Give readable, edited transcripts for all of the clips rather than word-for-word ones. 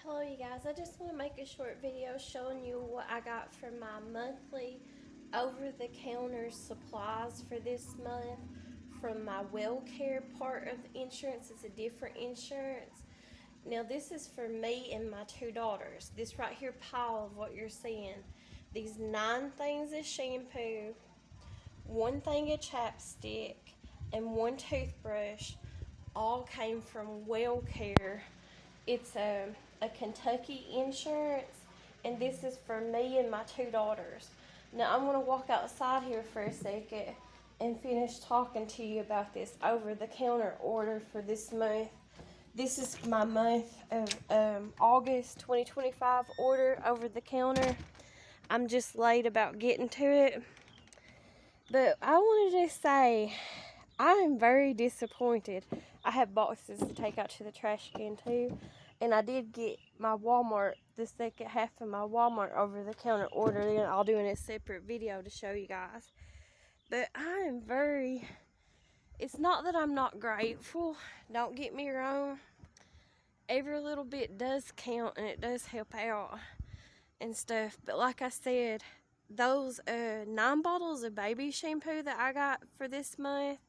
Hello you guys, I just want to make a short video showing you what I got for my monthly over-the-counter supplies for this month from my Wellcare part of the insurance. It's a different insurance. Now this is for me and my two daughters. This right here pile of what you're seeing. These 9 things of shampoo, 1 thing of chapstick, and 1 toothbrush all came from Wellcare. It's a Kentucky insurance, and this is for me and my two daughters. Now I'm going to walk outside here for a second and finish talking to you about this over-the-counter order for this month. This is my month of August 2025 order over-the-counter. I'm just late about getting to it. But I wanted to say, I am very disappointed. I have boxes to take out to the trash can too. And I did get my Walmart, the second half of my Walmart over-the-counter order. And I'll do in a separate video to show you guys. But I am very, it's not that I'm not grateful. Don't get me wrong. Every little bit does count and it does help out and stuff. But like I said, those 9 bottles of baby shampoo that I got for this month,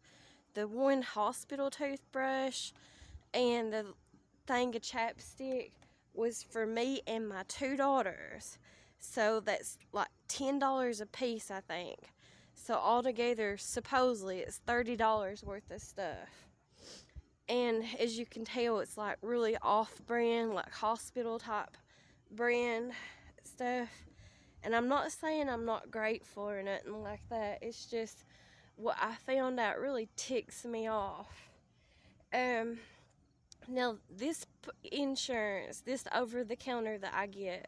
the 1 hospital toothbrush, and the thing of chapstick was for me and my two daughters. So that's like $10 a piece, I think. So altogether, supposedly, it's $30 worth of stuff. And as you can tell, it's like really off-brand, like hospital type brand stuff. And I'm not saying I'm not grateful or nothing like that. It's just what I found out really ticks me off. Now this insurance, this over-the-counter that I get,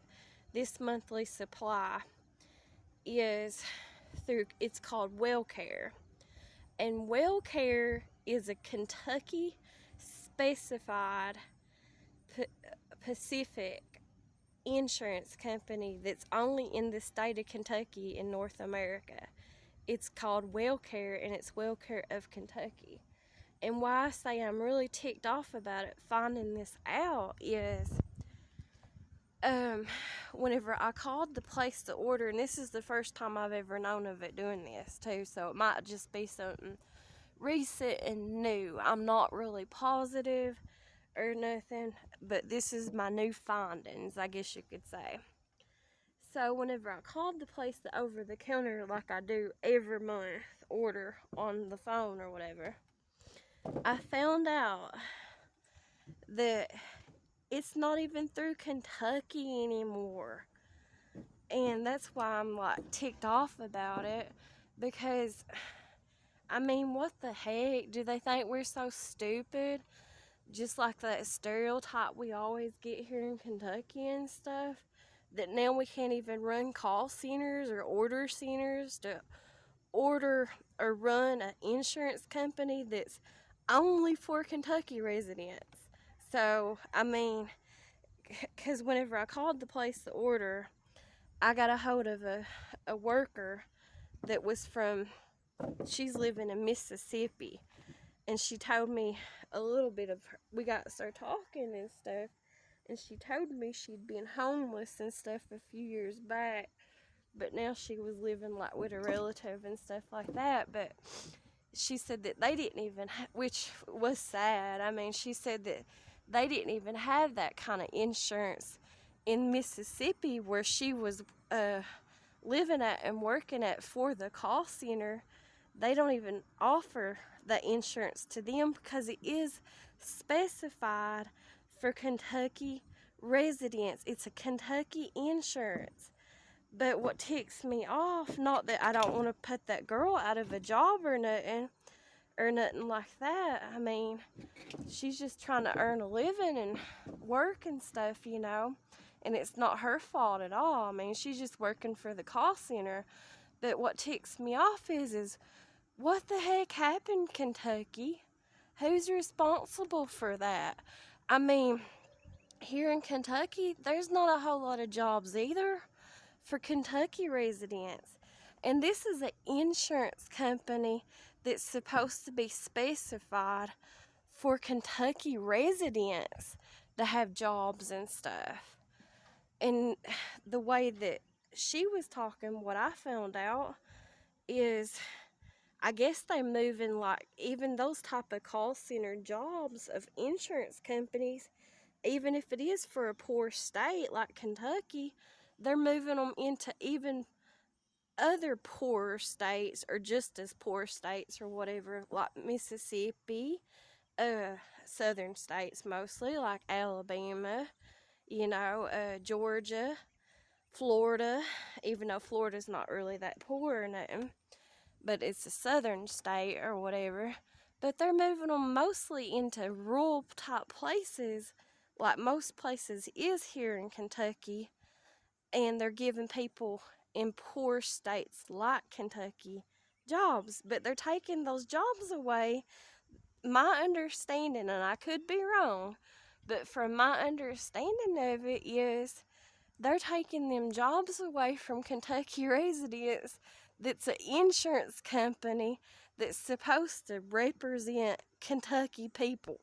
this monthly supply is through, it's called Wellcare. And Wellcare is a Kentucky specified Pacific insurance company that's only in the state of Kentucky in North America. It's called Wellcare, and it's Wellcare of Kentucky. And why I say I'm really ticked off about it, finding this out, is whenever I called the place to order, and this is the first time I've ever known of it doing this too, so it might just be something recent and new. I'm not really positive or nothing, but this is my new findings, I guess you could say. So whenever I called the place that over the counter, like I do every month, order on the phone or whatever, I found out that it's not even through Kentucky anymore. And that's why I'm like ticked off about it, because I mean, what the heck? Do they think we're so stupid? Just like that stereotype we always get here in Kentucky and stuff, that now we can't even run call centers or order centers to order or run an insurance company that's only for Kentucky residents. So, I mean, because whenever I called the place to order, I got a hold of a worker that was from, she's living in Mississippi, and she told me a little bit of her, we got to start talking and stuff, and she told me she'd been homeless and stuff a few years back, but now she was living like with a relative and stuff like that. But she said that they didn't even which was sad. I mean, she said that they didn't even have that kind of insurance in Mississippi where she was living at and working at for the call center. They don't even offer the insurance to them because it is specified for Kentucky residents. It's a Kentucky insurance. But what ticks me off, not that I don't want to put that girl out of a job or nothing like that. I mean, she's just trying to earn a living and work and stuff, you know. And it's not her fault at all. I mean, she's just working for the call center. But what ticks me off is what the heck happened, Kentucky? Who's responsible for that? I mean, here in Kentucky, there's not a whole lot of jobs either for Kentucky residents. And this is an insurance company that's supposed to be specified for Kentucky residents. to have jobs and stuff. And the way that she was talking, what I found out is I guess they moving like even those type of call center jobs of insurance companies, even if it is for a poor state like Kentucky, they're moving them into even other poorer states or just as poor states or whatever, like Mississippi, uh, southern states mostly, like Alabama, Georgia, Florida, even though Florida's not really that poor or nothing, but it's a southern state or whatever. But they're moving them mostly into rural type places, like most places is here in Kentucky, and they're giving people in poor states like Kentucky jobs, but they're taking those jobs away. My understanding, and I could be wrong, but from my understanding of it is they're taking them jobs away from Kentucky residents that's an insurance company that's supposed to represent Kentucky people.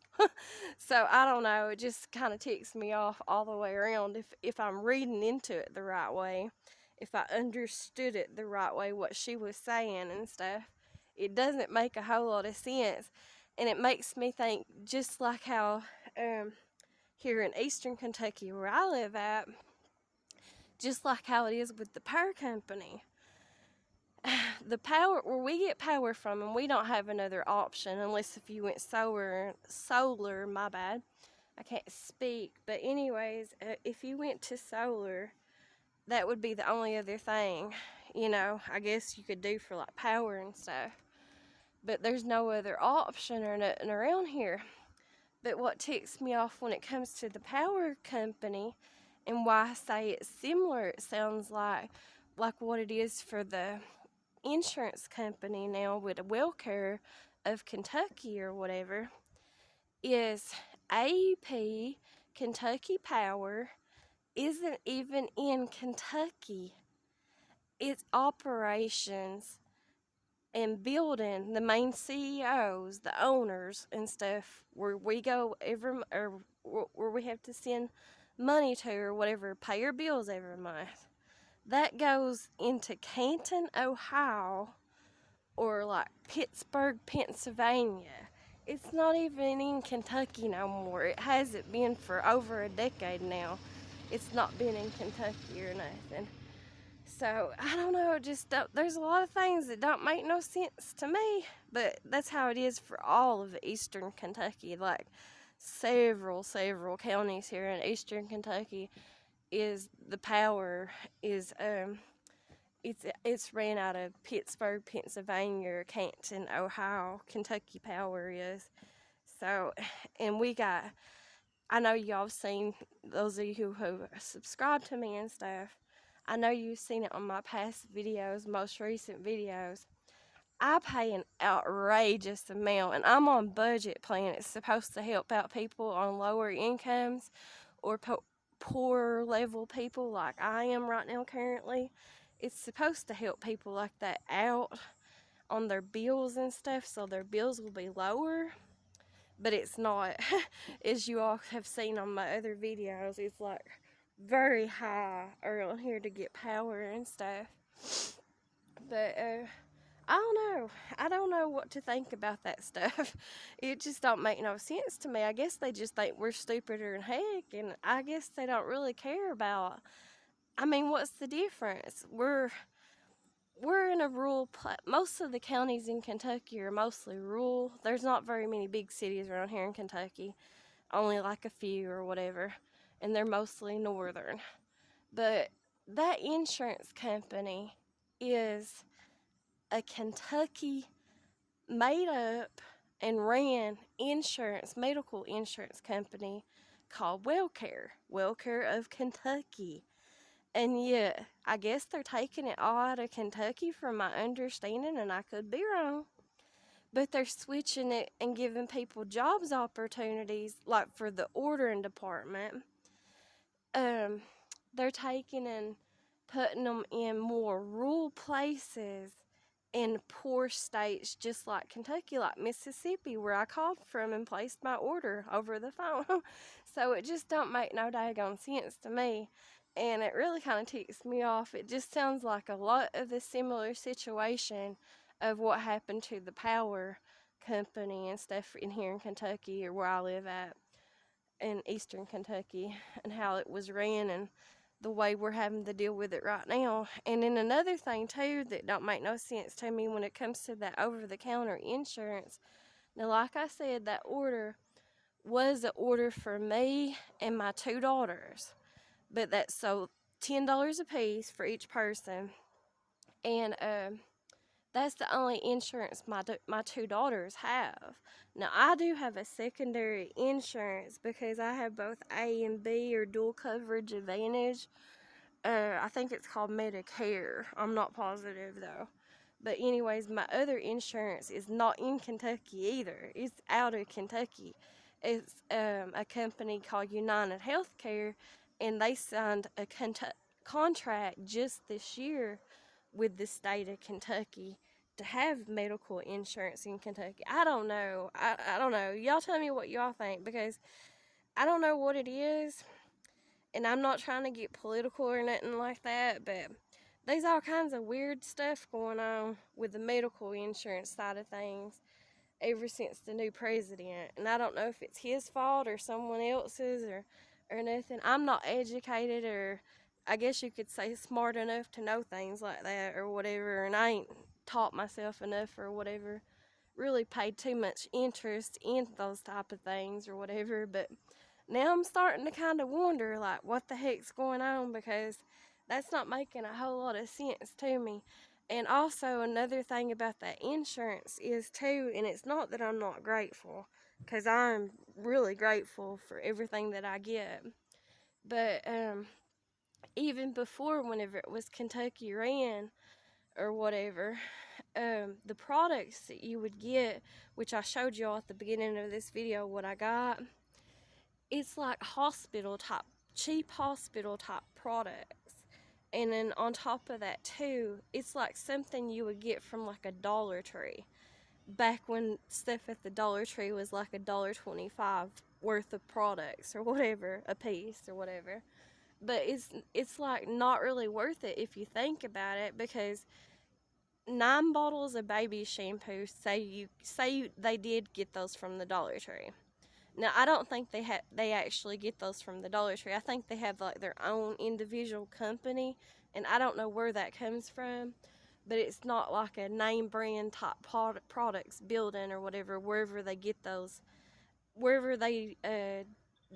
So I don't know, it just kind of ticks me off all the way around if I'm reading into it the right way, if I understood it the right way, what she was saying and stuff. It doesn't make a whole lot of sense. And it makes me think just like how here in eastern Kentucky where I live at, just like how it is with the power company. The power where we get power from, and we don't have another option unless if you went solar, my bad. I can't speak, but anyways, if you went to solar, that would be the only other thing, I guess you could do for like power and stuff. But there's no other option or nothing around here. But what ticks me off when it comes to the power company and why I say it's similar, it sounds like what it is for the insurance company now with a Wellcare of Kentucky or whatever, is AEP Kentucky Power isn't even in Kentucky. Its operations and building, the main CEOs, the owners and stuff, where we go or where we have to send money to or whatever, pay our bills every month. That goes into Canton, Ohio, or like Pittsburgh, Pennsylvania. It's not even in Kentucky no more. It hasn't been for over a decade now. It's not been in Kentucky or nothing. So I don't know. There's a lot of things that don't make no sense to me, but that's how it is for all of eastern Kentucky. Like several counties here in eastern Kentucky is the power is it's ran out of Pittsburgh, Pennsylvania, or Canton, Ohio. Kentucky Power is. So, and we got, I know y'all have seen, those of you who subscribe to me and stuff, I know you've seen it on my past videos, most recent videos. I pay an outrageous amount, and I'm on budget plan. It's supposed to help out people on lower incomes or poor level people like I am right now currently. It's supposed to help people like that out on their bills and stuff, so their bills will be lower. But it's not. As you all have seen on my other videos, it's like very high around here to get power and stuff. But I don't know. I don't know what to think about that stuff. It just don't make no sense to me. I guess they just think we're stupider than heck, and I guess they don't really care about. I mean, what's the difference? We're in a rural. Most of the counties in Kentucky are mostly rural. There's not very many big cities around here in Kentucky. Only like a few or whatever, and they're mostly northern. But that insurance company is a Kentucky made up and ran medical insurance company called Wellcare of Kentucky. And yet, I guess they're taking it all out of Kentucky from my understanding, and I could be wrong. But they're switching it and giving people jobs opportunities, like for the ordering department. They're taking and putting them in more rural places in poor states just like Kentucky, like Mississippi, where I called from and placed my order over the phone. So it just don't make no daggone sense to me. And it really kind of ticks me off. It just sounds like a lot of the similar situation of what happened to the power company and stuff in here in Kentucky, or where I live at in eastern Kentucky, and how it was ran and the way we're having to deal with it right now. And then another thing too that don't make no sense to me when it comes to that over the counter insurance. Now, like I said, that order was an order for me and my two daughters, but that's so $10 a piece for each person, and that's the only insurance my two daughters have. Now, I do have a secondary insurance because I have both A and B, or dual coverage advantage. I think it's called Medicare. I'm not positive though. But anyways, my other insurance is not in Kentucky either. It's out of Kentucky. It's a company called United Healthcare, and they signed a contract just this year with the state of Kentucky to have medical insurance in Kentucky. I don't know. I don't know. Y'all tell me what y'all think, because I don't know what it is, and I'm not trying to get political or nothing like that, but there's all kinds of weird stuff going on with the medical insurance side of things ever since the new president. And I don't know if it's his fault or someone else's, or nothing. I'm not educated, or I guess you could say smart enough to know things like that or whatever, and I ain't taught myself enough or whatever, really paid too much interest in those type of things or whatever. But now I'm starting to kind of wonder, like, what the heck's going on, because that's not making a whole lot of sense to me. And also, another thing about that insurance is, too, and it's not that I'm not grateful, because I'm really grateful for everything that I get. But even before, whenever it was Kentucky ran or whatever, the products that you would get, which I showed you all at the beginning of this video what I got, it's like hospital type, cheap hospital type products. And then on top of that too, it's like something you would get from like a Dollar Tree. Back when stuff at the Dollar Tree was like $1.25 worth of products or whatever, a piece or whatever. But it's like not really worth it if you think about it, because 9 bottles of baby shampoo, they did get those from the Dollar Tree. Now, I don't think they actually get those from the Dollar Tree. I think they have like their own individual company, and I don't know where that comes from, but it's not like a name brand type products building or whatever, wherever they get those, wherever they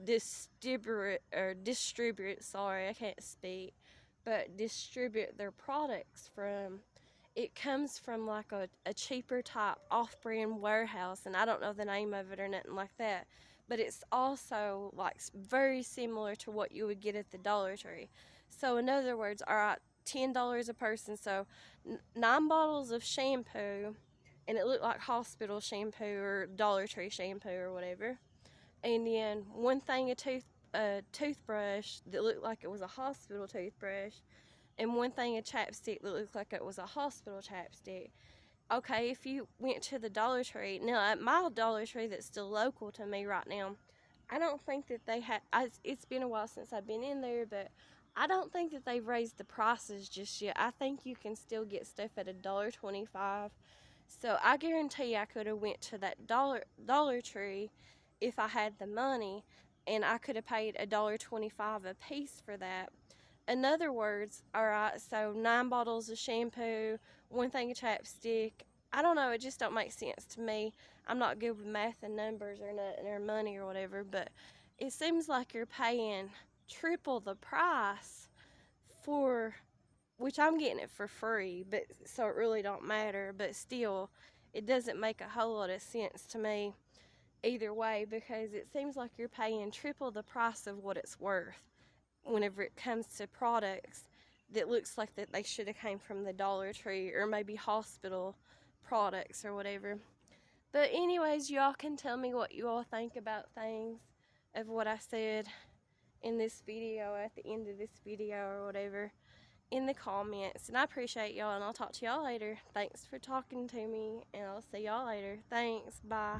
distribute, sorry, I can't speak, but distribute their products from. It comes from like a cheaper type off-brand warehouse, and I don't know the name of it or nothing like that, but it's also like very similar to what you would get at the Dollar Tree. So in other words, all right, $10 a person, so 9 bottles of shampoo, and it looked like hospital shampoo or Dollar Tree shampoo or whatever, and then one thing of toothbrush that looked like it was a hospital toothbrush, and one thing of chapstick that looked like it was a hospital chapstick. Okay, if you went to the Dollar Tree, now at my Dollar Tree that's still local to me right now, I don't think that they have, it's been a while since I've been in there, but I don't think that they've raised the prices just yet. I think you can still get stuff at $1.25. So I guarantee I could have went to that Dollar Tree if I had the money, and I could have paid $1.25 a piece for that. In other words, all right, so 9 bottles of shampoo, one thing of chapstick. I don't know, it just don't make sense to me. I'm not good with math and numbers or nothing, or money or whatever, but it seems like you're paying triple the price for, which I'm getting it for free, but so it really don't matter, but still, it doesn't make a whole lot of sense to me either way, because it seems like you're paying triple the price of what it's worth whenever it comes to products that looks like that they should have came from the Dollar Tree or maybe hospital products or whatever. But anyways, y'all can tell me what you all think about things of what I said in this video at the end of this video or whatever. in the comments. And I appreciate y'all, and I'll talk to y'all later. Thanks for talking to me, and I'll see y'all later. Thanks. Bye.